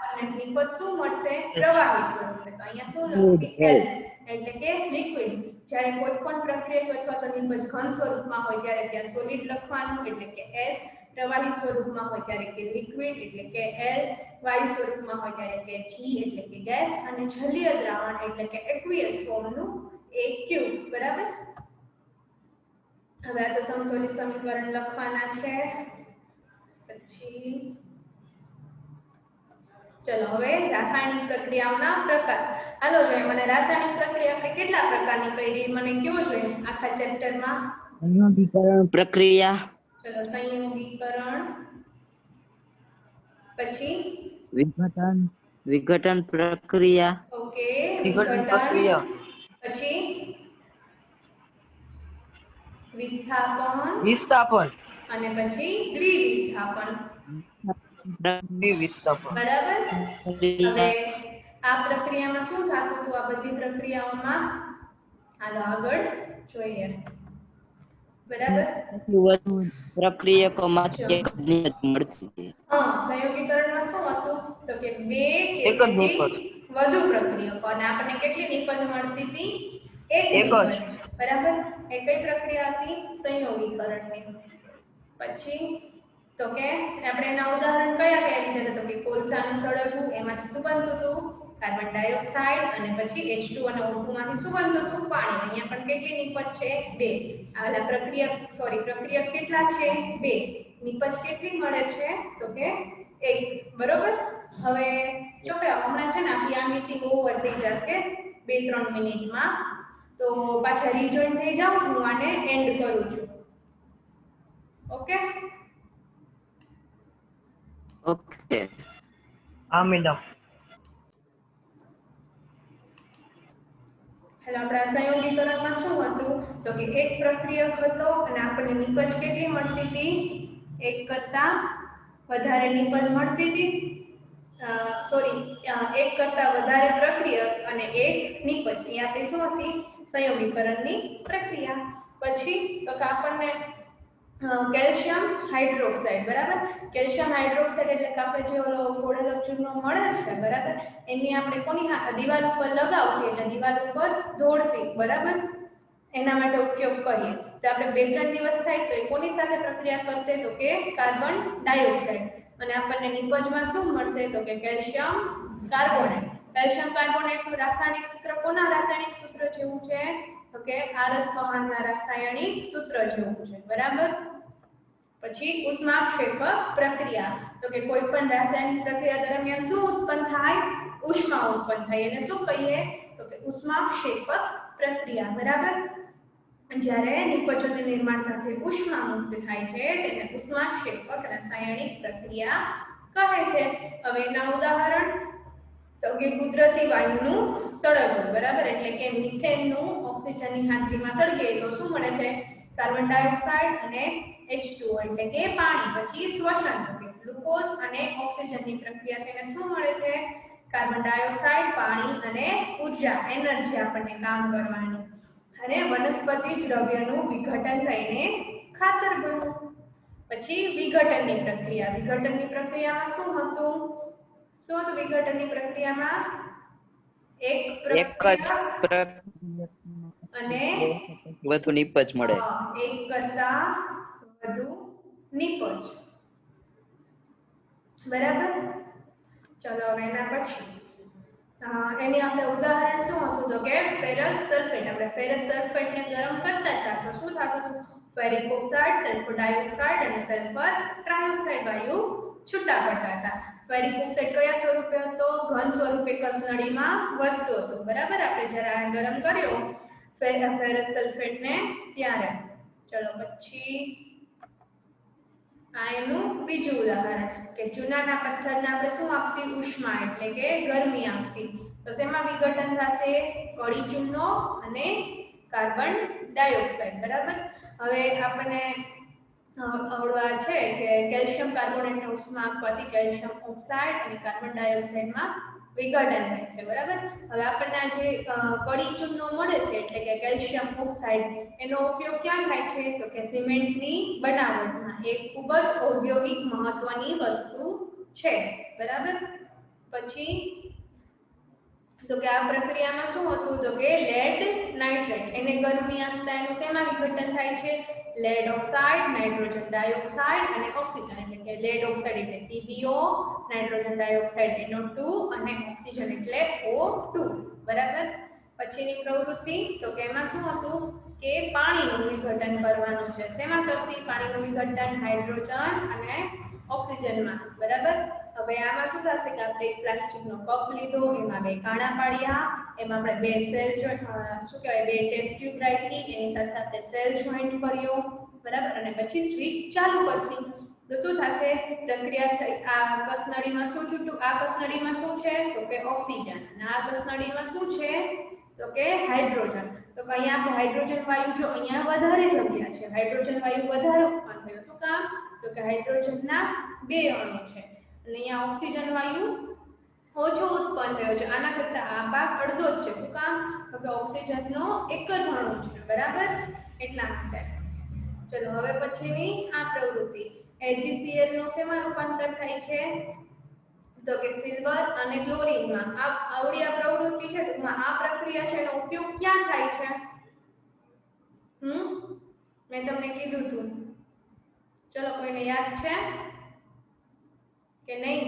અને નિપજ શું મળશે? પ્રવાહી સ્વરૂપે. તો અહીંયા શું લખશી? L એટલે કે લિક્વિડ. જ્યારે કોઈ પણ પ્રક્રિયક અથવા તો નિપજ ઘન સ્વરૂપમાં હોય ત્યારે ત્યાં સોલિડ લખવાનું એટલે કે S. પ્રવાહી સ્વરૂપમાં હોય ત્યારે કે લિક્વિડ એટલે કે L. વાયુ સ્વરૂપમાં હોય ત્યારે કે G એટલે કે ગેસ. અને જલીય દ્રાવણ એટલે કે એક્વિયસ ફોર્મનું AQ બરાબર. હવે આ તો સમતોલિત સમીકરણ લખવાના છે. પછી ચલો હવે રાસાયણિક પ્રક્રિયાઓના પ્રકાર. હાલો જોઈએ મને રાસાયણિક પ્રક્રિયા આપણે કેટલા પ્રકારની કરી મને કયો જોઈએ આખા ચેપ્ટરમાં? સંયોગીકરણ પ્રક્રિયા, ચલો સંયોગીકરણ, પછી વિઘટન પ્રક્રિયા, ઓકે વિઘટન પ્રક્રિયા, પછી વિસ્થાપન વિસ્થાપન, અને પછી દ્વિવિસ્થાપન. વિસ્થાપન. બરાબર. હવે આ પ્રક્રિયામાં શું થતું હતું આ બધી પ્રક્રિયાઓમાં? હાલો આગળ જોઈએ. બરાબર. વધુ પ્રક્રિયકોમાંથી એક જ નિપજ મળતી હતી. સંયોગીકરણમાં શું હતું તો કે બે કે એક જ તેથી નિપજ. વધુ પ્રક્રિયકો અને આપણને કેટલી નિપજ મળતી હતી? એક એક જ. નિપજ. બરાબર. એ કઈ પ્રક્રિયા હતી? સંયોગીકરણની. પછી તો કે આપણે એના ઉદાહરણ કયા કયા લીધા હતા? તો કે કોલસાનું સળગવું, એમાંથી શું બનતું હતું? Carbon dioxide. અને પછી H2 અને O2 માંથી શું બનતું હતું? પાણી. અહીંયા પણ કેટલી નિપજ છે? 2. આલા પ્રક્રિયક કેટલા છે? 2. નિપજ કેટલી મળે છે? તો કે 1. બરોબર. હવે છોકરાઓ હમણાં છે ને આપણી આ મીટિંગ ઓવર થઈ જશે 2-3 મિનિટમાં. તો પાછા રીજોઈન થઈ જાવ. હું આને એન્ડ કરું છું. ઓકે. ઓકે. હા મેડમ. હાલ આપણા સંયોગીકરણમાં શું હતું તો કે એક પ્રક્રિયક હતો અને આપણને નિપજ કેટલી મળતી હતી? એક કરતા વધારે નિપજ મળતી હતી. એક કરતા વધારે પ્રક્રિયક અને એક નિપજ. એ આપણી શું હતી? સંયોગીકરણની પ્રક્રિયા. પછી તો કે આપણને કેલ્શિયમ હાઇડ્રોક્સાઇડ. બરાબર. કેલ્શિયમ હાઇડ્રોક્સાઇડ એટલે કે આપણે જે ઓલો ફોડેલો ચૂર્ણો મળે છે બરાબર, એની આપણે કોની દિવાલ ઉપર લગાવશે એટલે દિવાલ ઉપર દોડશે. બરાબર. એના માટે ઉપયોગ કરીએ તો આપણે 2-3 દિવસ થાય તો એ કોની સાથે પ્રક્રિયા કરશે તો કે કાર્બન ડાયોક્સાઇડ. અને આપણને નિપજમાં શું મળશે તો કે કેલ્શિયમ કાર્બોનેટ. કેલ્શિયમ કાર્બોનેટનું રાસાયણિક સૂત્ર કોના રાસાયણિક સૂત્ર જેવું છે તો કે આરસ પમાનના રાસાયણિક સૂત્ર જેવું છે. બરાબર. પછી ઉષ્માક્ષેપક પ્રક્રિયા. તો કે કોઈ પણ રાસાયણિક પ્રક્રિયા દરમિયાન શું ઉત્પન્ન થાય? ઉષ્મા ઉત્પન્ન થાય. એને શું કહીએ તો કે ઉષ્માક્ષેપક પ્રક્રિયા. બરાબર. જ્યારે નિપજોના નિર્માણ સાથે ઉષ્મા મુક્ત થાય છે તેને ઉષ્માક્ષેપક રાસાયણિક પ્રક્રિયા કહે છે. હવે એના ઉદાહરણ તો કે કુદરતી વાયુનું સળગવું. બરાબર. એટલે કે મિથેનનું ઓક્સિજનની હાજરીમાં સળગે તો શું મળે છે? કાર્બન ડાયોક્સાઇડ અને H2O એટલે કે પાણી. પછી શ્વસન તો કે ગ્લુકોઝ અને ઓક્સિજનની પ્રક્રિયા થઈને શું મળે છે? કાર્બન ડાયોક્સાઇડ, પાણી અને ઊર્જા, એનર્જી આપણને કામ કરવાની. અને વનસ્પતિ દ્રવ્યનું વિઘટન થઈને ખાતર બનવું. પછી વિઘટનની પ્રક્રિયા. વિઘટનની પ્રક્રિયામાં શું હતું? શું હતું વિઘટનની પ્રક્રિયામાં? એક એક જ પ્રક્રિયા અને વધુ નિપજ મળે. એક કરતા વધુ નિપજ. બરાબર. ચલો હવે એના પછી એની આપણે ઉદાહરણ શું હતું તો કે ફેરસ સલ્ફેટ. આપણે ફેરસ સલ્ફેટને ગરમ કરતા હતા તો શું થતું હતું? ફેરિક ઓક્સાઇડ, સલ્ફર ડાયોક્સાઇડ અને સલ્ફર ટ્રાયોક્સાઇડ વાયુ છૂટા પડતા હતા. ફેરિક ઓક્સાઇડ કયા સ્વરૂપે હતો? ઘન સ્વરૂપે કસનળીમાં વધતો હતો. બરાબર. આપણે જ્યારે ગરમ કર્યો ફેરસ સલ્ફેટને ત્યારે. ચલો પછી આ એનું બીજું ઉદાહરણ કે ચૂનાના પથ્થરને આપણે શું આપશી? ઉષ્મા એટલે કે ગરમી આપશી. તો શેમાં વિઘટન થશે? કળી ચૂનો અને કાર્બન ડાયોક્સાઇડ. બરાબર. હવે આપણને આવડવા છે કે કેલ્શિયમ કાર્બોનેટને ઉષ્મા આપવાથી કેલ્શિયમ ઓક્સાઇડ અને કાર્બન ડાયોક્સાઇડમાં વિઘટન થાય છે. બરાબર. હવે આપણને આ જે કળી ચૂનો મળે છે એટલે કે કેલ્શિયમ ઓક્સાઇડ એનો ઉપયોગ ક્યાં થાય છે તો કે સિમેન્ટની બનાવટમાં. એક ખૂબ જ ઔદ્યોગિક મહત્વની વસ્તુ છે. બરાબર. પછી તો કે આ પ્રક્રિયામાં શું હતું તો કે લેડ નાઇટ્રેટ. એને ગરમી આપતા એનું શેમાં વિઘટન થાય છે? લેડ ઓક્સાઇડ, નાઇટ્રોજન ડાયોક્સાઇડ અને ઓક્સિજન. એટલે કે લેડ ઓક્સાઇડ એટલે TbO, નાઇટ્રોજન ડાયોક્સાઇડ NO2 અને ઓક્સિજન એટલે O2. બરાબર. પછીની પ્રવૃત્તિ તો કે એમાં શું હતું કે પાણીનું વિઘટન કરવાનું છે. શેમાં કરશી પાણીનું વિઘટન? હાઇડ્રોજન અને ઓક્સિજનમાં. બરાબર. હવે આમાં શું થશે કે આપણે એક પ્લાસ્ટિકનો કપ લીધો, એમાં બે કાણા પાડ્યા, એમાં આપણે બે સેલ શું કહેવાય બે ટેસ્ટ ટ્યુબ રાખી, એની સાથે આપણે સેલ જોઈન્ટ કર્યો. બરાબર. અને પછી સ્વિચ ચાલુ કરશી તો શું થશે? પ્રક્રિયા થઈ. આ કસનળીમાં શું છૂટું? આ કસનળીમાં શું છે તો કે ઓક્સિજન, અને આ કસનળીમાં શું છે તો કે હાઇડ્રોજન. તો અહીંયા આપણે હાઇડ્રોજન વાયુ જો અહીંયા વધારે જગ્યા છે, હાઇડ્રોજન વાયુ વધારે ઉત્પન્ન થયો. શું કામ? તો કે હાઇડ્રોજનના બે અણુ છે, અને અહીંયા ઓક્સિજન વાયુ ઓછો ઉત્પન્ન થયો છે. આના કરતા આ ભાગ અડધો જ છે. શું કામ? તો કે ઓક્સિજનનો એક જ અણુ છે. બરાબર. એટલા માટે ચલો હવે પછીની આ પ્રવૃત્તિ AgCl નું શેમાં રૂપાંતર થાય છે તો કે સિલ્વર અને ક્લોરીનમાં. આ આવડી આ પ્રવૃત્તિ છે, ટૂંકમાં આ પ્રક્રિયા છે એનો ઉપયોગ ક્યાં થાય છે? મેં તમને કીધું હતું. ચલો કોઈને યાદ છે કે નહીં?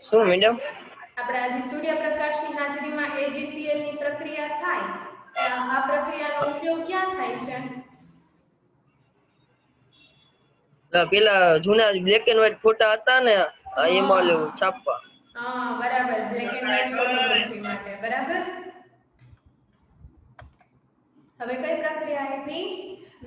શું મેડમ? આપણે આજે સૂર્યપ્રકાશની હાજરીમાં AgCl ની પ્રક્રિયા થાય, આ પ્રક્રિયાનો ઉપયોગ ક્યાં થાય છે? પેલા જૂના બ્લેક એન્ડ વ્હાઈટ ફોટા હતા ને એમાં લેવું છાપવા. હા બરાબર. બ્લેક એન્ડ વ્હાઈટ ફોટોગ્રાફી માટે. બરાબર. હવે કઈ પ્રક્રિયા આવી?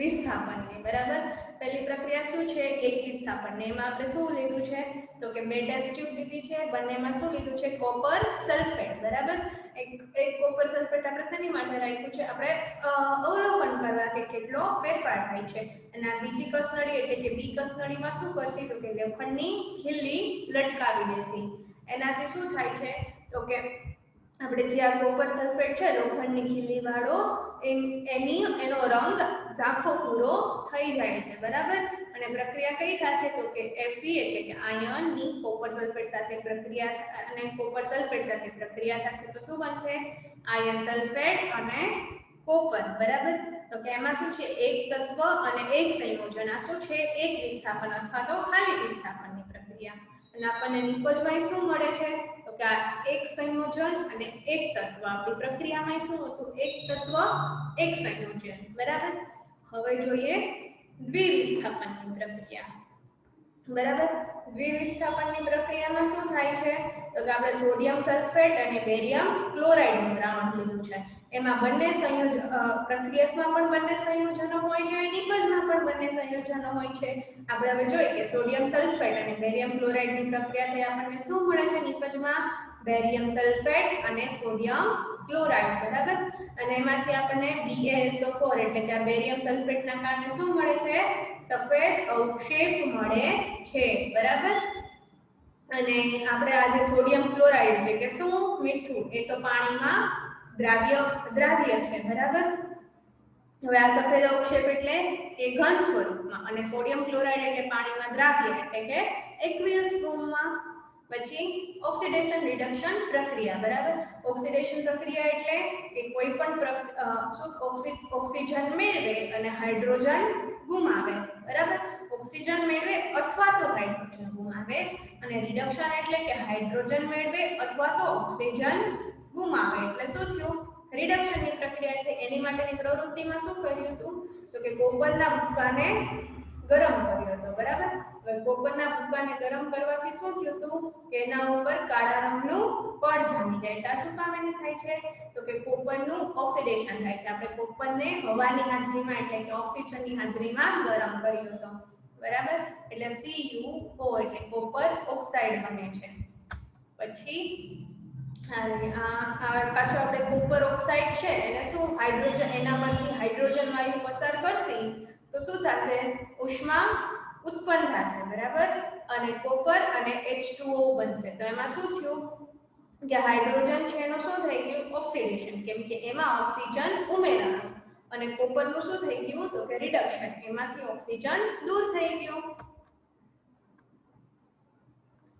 વિસ્થાપનની. બરાબર. પહેલી પ્રક્રિયા શું છે? એક વિસ્થાપન. એમાં આપણે શું લીધું છે તો કે બે ટેસ્ટ ટ્યુબ લીધી છે, બંનેમાં શું લીધું છે? Copper sulphate. બરાબર. એક કોપર સલ્ફેટ આપણે શેની માટે રાખ્યું છે? આપણે અવલોકન કરવા કે કેટલો ફેરફાર થાય છે. અને આ બીજી કસનળી એટલે કે બી કસનળીમાં શું કરશી તો કે લોખંડની ખીલી લટકાવી દેશી. એનાથી શું થાય છે તો કે આપણે જે આ કોપર સલ્ફેટ છે લોખંડની ખીલી વાળો એનો રંગ ઝાંખો ભૂરો થઈ જાય છે. બરાબર. અને પ્રક્રિયા કઈ થશે તો કે Fe એટલે કે આયનની કોપર સલ્ફેટ સાથે પ્રક્રિયા અને કોપર સલ્ફેટ સાથે પ્રક્રિયા થશે તો શું બનશે? આયન સલ્ફેટ અને કોપર. બરાબર. તો કે એમાં શું છે? એક તત્વ અને એક સંયોજન. આ શું છે? એક વિસ્થાપન અથવા તો ખાલી વિસ્થાપનની પ્રક્રિયા. અને આપણને નિપજમાં શું મળે છે તો કે આ એક સંયોજન અને એક તત્વ. આપણી પ્રક્રિયામાં શું હતું? એક તત્વ એક સંયોજન. બરાબર. હવે જોઈએ દ્વિવિસ્થાપનની પ્રક્રિયા. બરાબર. દ્વિવિસ્થાપનની પ્રક્રિયામાં શું થાય છે તો કે આપણે સોડિયમ સલ્ફેટ અને બેરિયમ ક્લોરાઇડનું દ્રાવણ લીધું છે. એમાં બંને પ્રક્રિયામાં પણ બંને સંયોજનો હોય છે, નિપજમાં પણ બંને સંયોજનો હોય છે. આપણે હવે જોઈએ કે સોડિયમ સલ્ફેટ અને બેરિયમ ક્લોરાઇડની પ્રક્રિયાથી આપણને શું મળે છે નિપજમાં? બેરિયમ સલ્ફેટ અને સોડિયમ ક્લોરાઇડ. બરાબર. અને એમાંથી આપણને BaSO4 એટલે કે આ બેરિયમ સલ્ફેટના કારણે શું મળે છે? સફેદ અવક્ષેપ મળે છે. બરાબર. અને આપણે આ જે સોડિયમ ક્લોરાઇડ એટલે કે શું? મીઠું. એ તો પાણીમાં દ્રાવ્ય છે. બરાબર. હવે આ સફેદ અવક્ષેપ એટલે કે ઘન સ્વરૂપમાં, અને સોડિયમ ક્લોરાઇડ એટલે પાણીમાં દ્રાવ્ય એટલે કે એક્વિયસ ફોર્મમાં. પછી ઓક્સિડેશન રિડક્શન પ્રક્રિયા. બરાબર. ઓક્સિડેશન પ્રક્રિયા એટલે કે કોઈ પણ ઓક્સિજન મેળવે અને હાઇડ્રોજન ગુમાવે. બરાબર. ઓક્સિજન મેળવે અથવા તો હાઇડ્રોજન ગુમાવે. અને રિડક્શન એટલે કે હાઇડ્રોજન મેળવે અથવા તો ઓક્સિજન ગુમાવે. એટલે શું થયું? રિડક્શનની પ્રક્રિયા છે. એની માટેની પ્રવૃત્તિમાં શું કર્યું હતું તો કે કોપરના ભૂક્કાને ગરમ કર્યો હતો. બરાબર. હવે કોપરના ભૂક્કાને ગરમ કરવાથી શું થયું હતું કે એના ઉપર કાળા રંગનું પડ જામી જાય છે. આ શું કામ એને થાય છે તો કે કોપરનું ઓક્સિડેશન થાય છે. આપણે કોપરને હવાની હાજરીમાં એટલે કે ઓક્સિજનની હાજરીમાં ગરમ કર્યો હતો. બરાબર. એટલે CuO એટલે કોપર ઓક્સાઇડ બને છે. પછી પાછો આપણે કોપર ઓક્સાઇડ છે એને શું હાઇડ્રોજન એનામાંથી હાઇડ્રોજન વાયુ પસાર કરશી તો શું થશે? ઉષ્મા ઉત્પન્ન થશે. બરાબર. અને કોપર અને H2O બનશે. તો એમાં શું થયું કે હાઇડ્રોજન છે એનું શું થઈ ગયું? ઓક્સિડેશન. કેમ કે એમાં ઓક્સિજન ઉમેરાયું. અને કોપરનું શું થઈ ગયું તો કે રિડક્શન. એમાંથી ઓક્સિજન દૂર થઈ ગયું.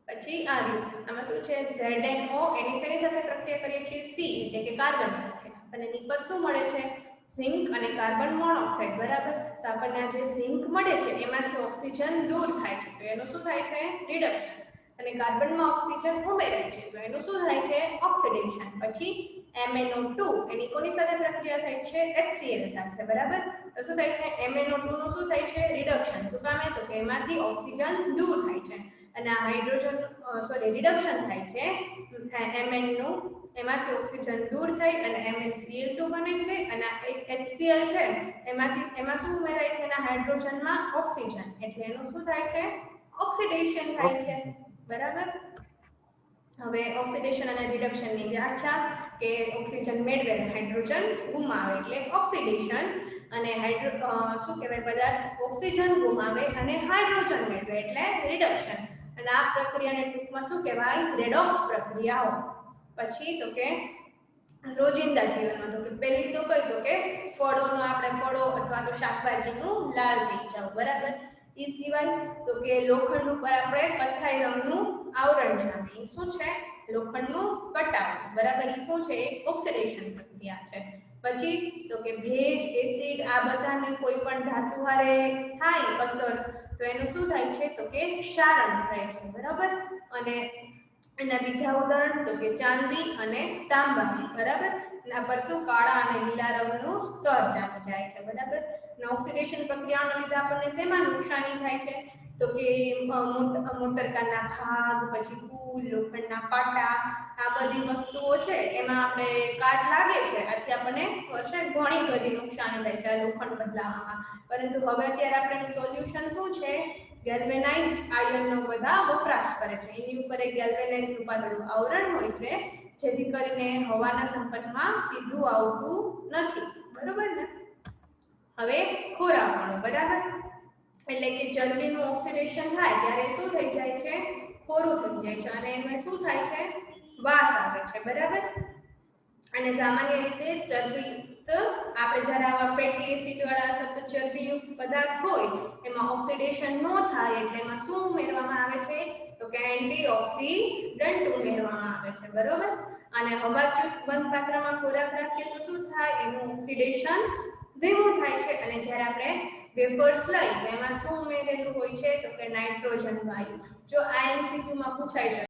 પછી આમાં શું છે? ZnO એની સાથે પ્રક્રિયા કરીએ છીએ? C એટલે કે કાર્બન સાથે. અને નિપજ શું મળે છે? ઝિંક અને કાર્બન મોનોક્સાઇડ. બરાબર. તો આપણને આ જે ઝિંક મળે છે એમાંથી ઓક્સિજન દૂર થાય છે. તો એનું શું થાય છે? રિડક્શન. અને કાર્બનમાં ઓક્સિજન ઉમેરાય છે તો એનું શું થાય છે? ઓક્સિડેશન. પછી MnO2 એની કોની સાથે પ્રક્રિયા થાય છે HCl સાથે બરાબર તો શું થાય છે MnO2 નું શું થાય છે રિડક્શન શું કામે તો કે એમાંથી ઓક્સિજન દૂર થાય છે અને આ હાઇડ્રોજન રિડક્શન થાય છે Mn નું એમાંથી ઓક્સિજન દૂર થઈ અને MnCl2 બને છે અને HCl છે એમાં શું ઉમેરાય છે એના હાઇડ્રોજનમાં ઓક્સિજન એટલે એનું શું થાય છે ઓક્સિડેશન થાય છે બરાબર હવે ઓક્સિડેશન અને રિડક્શન ની વ્યાખ્યા કે ઓક્સિજન મેળવે હાઇડ્રોજન ગુમાવે એટલે ઓક્સિડેશન અને શું કહેવાય પદાર્થ ઓક્સિજન ગુમાવે અને હાઇડ્રોજન મેળવે એટલે રિડક્શન અને આ પ્રક્રિયાને ટૂંકમાં શું કહેવાય રેડોક્સ પ્રક્રિયાઓ પછી તો કે રોજિંદા જીવનમાં તો કે પહેલી તો કઈ તો કે ફળો અથવા તો શાકભાજીનું લાલ થઈ જવું બરાબર એ સિવાય તો કે લોખંડ ઉપર આપણે કથ્થાઈ રંગનું આવરણ જામે એ શું છે લોખંડનું કટાવું બરાબર એ શું છે એક ઓક્સિડેશન પ્રક્રિયા છે પછી તો કે ભેજ એસિડ આ બધાને કોઈ પણ ધાતુ હારે થાય અસર તો એનું શું થાય છે તો કે ક્ષારણ થાય છે બરાબર અને એના બીજા ઉદાહરણ તો કે ચાંદી અને તાંબા બરાબર એના પર શું કાળા અને લીલા રંગનું સ્તર જામી જાય છે બરાબર અને ઓક્સિડેશન પ્રક્રિયાના લીધે આપણને શેમાં નુકસાની થાય છે તો કે મોટરકારના ભાગ પછી પુલ લોખંડના પાટા આ બધી વસ્તુઓ છે એમાં આપણે કાટ લાગે છે આથી આપણને ઘણી બધી નુકસાની થાય છે લોખંડ બદલાવામાં પરંતુ હવે અત્યારે આપણે સોલ્યુશન શું છે ગેલ્વેનાઇઝ્ડ આયનનો બધા વપરાશ કરે છે એની ઉપર એક ગેલ્વેનાઇઝ્ડ રૂપાંતરનું આવરણ હોય છે જેથી કરીને હવાના સંપર્કમાં સીધું આવતું નથી બરોબર ને હવે ખોરાકણું બરાબર એટલે કે ચરબીનું ઓક્સિડેશન થાય ત્યારે શું થઈ જાય છે ખોરું થઈ જાય છે અને એમાં શું થાય છે વાસ આવે છે બરાબર અને સામાન્ય રીતે ચરબીયુક્ત આપણે જ્યારે આવા ફેટી એસિડ વાળા અથવા તો ચરબીયુક્ત પદાર્થ હોય એમાં ઓક્સિડેશન ન થાય એટલે એમાં શું ઉમેરવામાં આવે છે તો કે એન્ટીઓક્સિડન્ટ ઉમેરવામાં આવે છે બરોબર અને હવાચુસ્ત બંધ પાત્રમાં ખોરાક રાખીએ તો શું થાય એનું ઓક્સિડેશન ધીમું થાય છે અને જ્યારે આપણે વેફર્સ લઈ તો એમાં શું ઉમેરેલું હોય છે તો કે નાઇટ્રોજન વાયુ જો આ MCQ માં પૂછાય છે